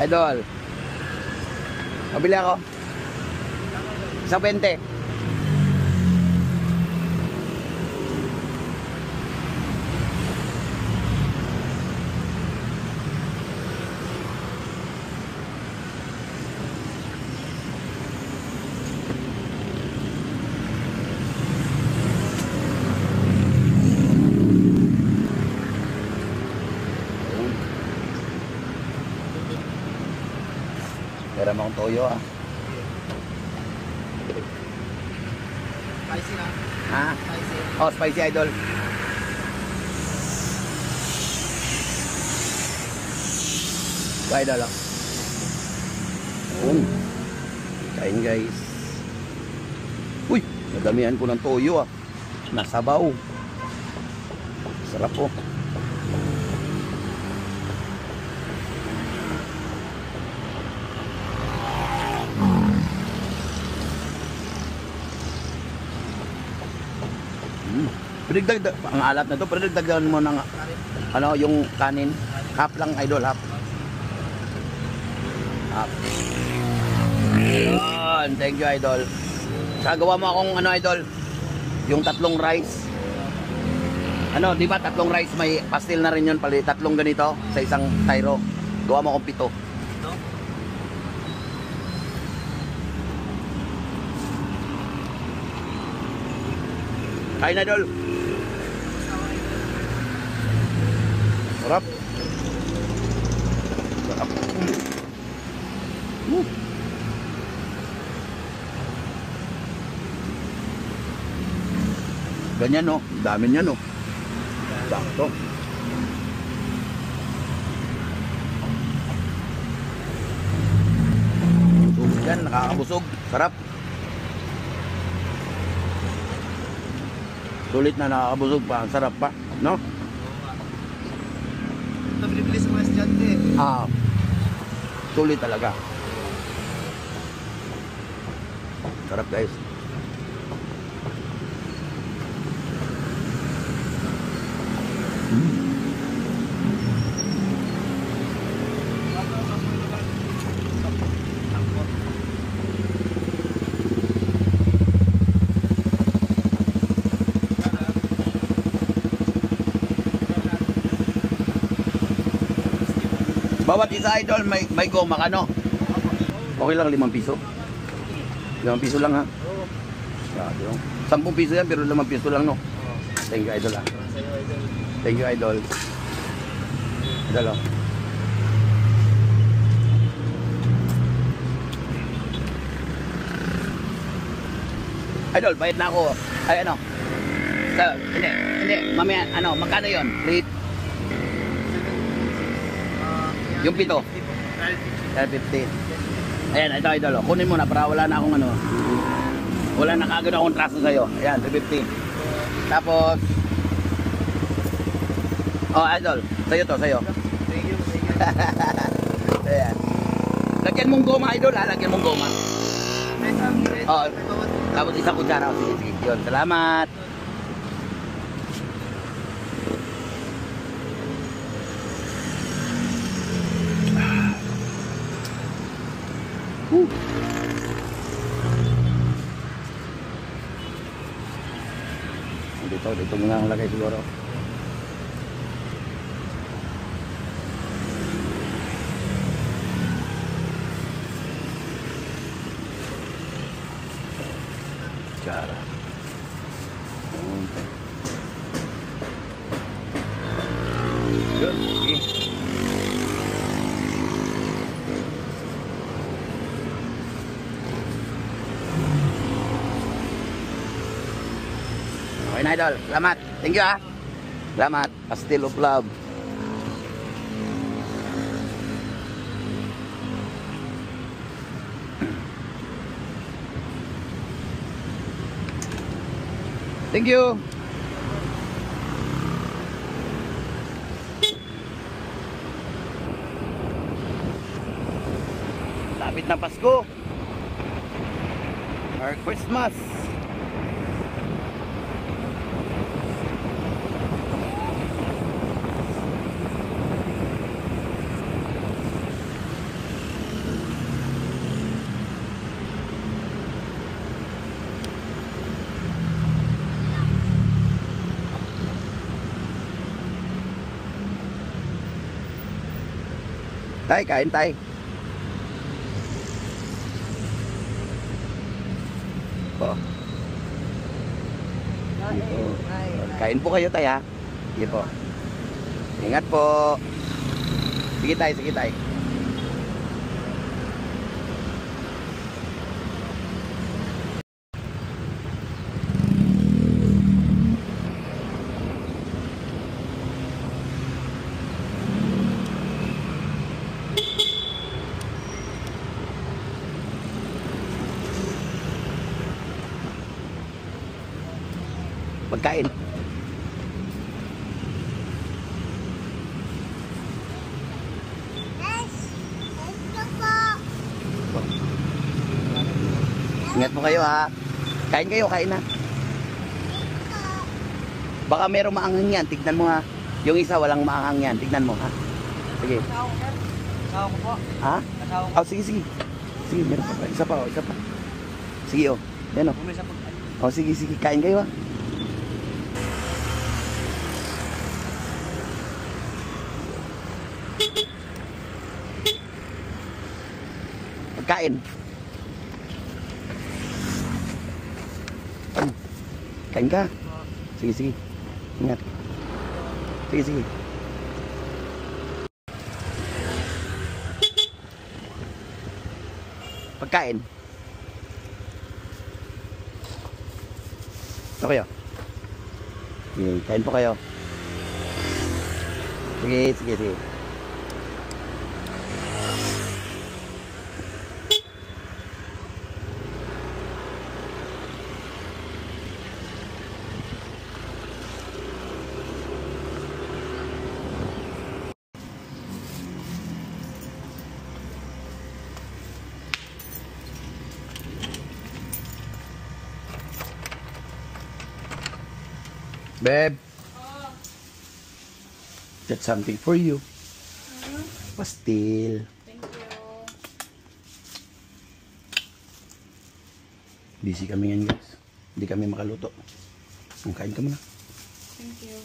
Idol. Pabili ako. Isang 20. Pera mo akong toyo ah. Spicy na. Ha? Spicy. Oh, spicy idol. Idol ah. Kain guys. Uy, nadamihan ko ng toyo ah. Nasabaw. Sarap po. Pinagdagdag, ang alat na to, pero dagdagan mo ng ano, yung kanin. Half lang idol, half. Half. Yun, thank you idol. Sagawa mo akong ano idol, yung tatlong rice. Ano, di ba tatlong rice, may pastil na rin yun, pali tatlong ganito sa isang tyro. Gawa mo akong 7. Kain idol. Sarap. Sarap. Ganyan no, dami niya no. Sakto. Yan, nakakabusog. Sarap. Sulit na nakakabusog pa. Ang sarap pa. No? Nabili-bili sa mga estudyante. Sulit talaga. Sarap guys. Bawat isa idol may goma ka no? Okay lang 5 piso. 5 piso lang ha. Grabe no. 10 piso yan pero 5 piso lang no. Thank you idol ha. Thank you idol. Idol oh. Idol, bayad na ako. Ay ano? Hindi, mamaya ano, magkano 'yon? Plate. Yung 7. 12.50. Ayan, ito idol. Kunin mo na para wala na akong ano. Wala na kagad akong traso sa'yo. Ayan, 350. Tapos, oh idol, sa'yo to, sa'yo. Thank you, thank you. Ayan. Lagyan mong goma idol ha, lagyan mong goma. Oh, tapos isang kutsara. Sige, sige. Yun, salamat. Dito muna ang lagay siguro. Cara. Good. Okay na idol, salamat. Thank you ah. Salamat. Pastil of love. Thank you. Lapit na Pasko. Merry Christmas. Tay, kain tay. Po. Dito. Kain po kayo tay ha. Sige po. Ingat po. Sige tay, sige tay. Pagkain. Ingat po kayo ha. Kain kayo, kain na. Baka merong maanghang yan, tignan mo ha. Yung isa walang maanghang yan, tignan mo ha. Sige. Kasawa ko po. Ha? Kasawa ko. Oh, sige, sige. Sige, meron pa pa. Isa pa, oh, isa pa. Sige, oh. Yan, oh. Bumisa po. Oh, sige, sige. Kain kayo ha. Pagkain. Kain ka. Sige, sige. Ingat. Sige, sige. Pagkain. Okay, oh. Sige, kain po kayo. Sige, sige, sige. Babe. That's something for you. Pastil. Thank you. Busy kami ngayon guys. Hindi kami makaluto. Kain ka muna. Thank you.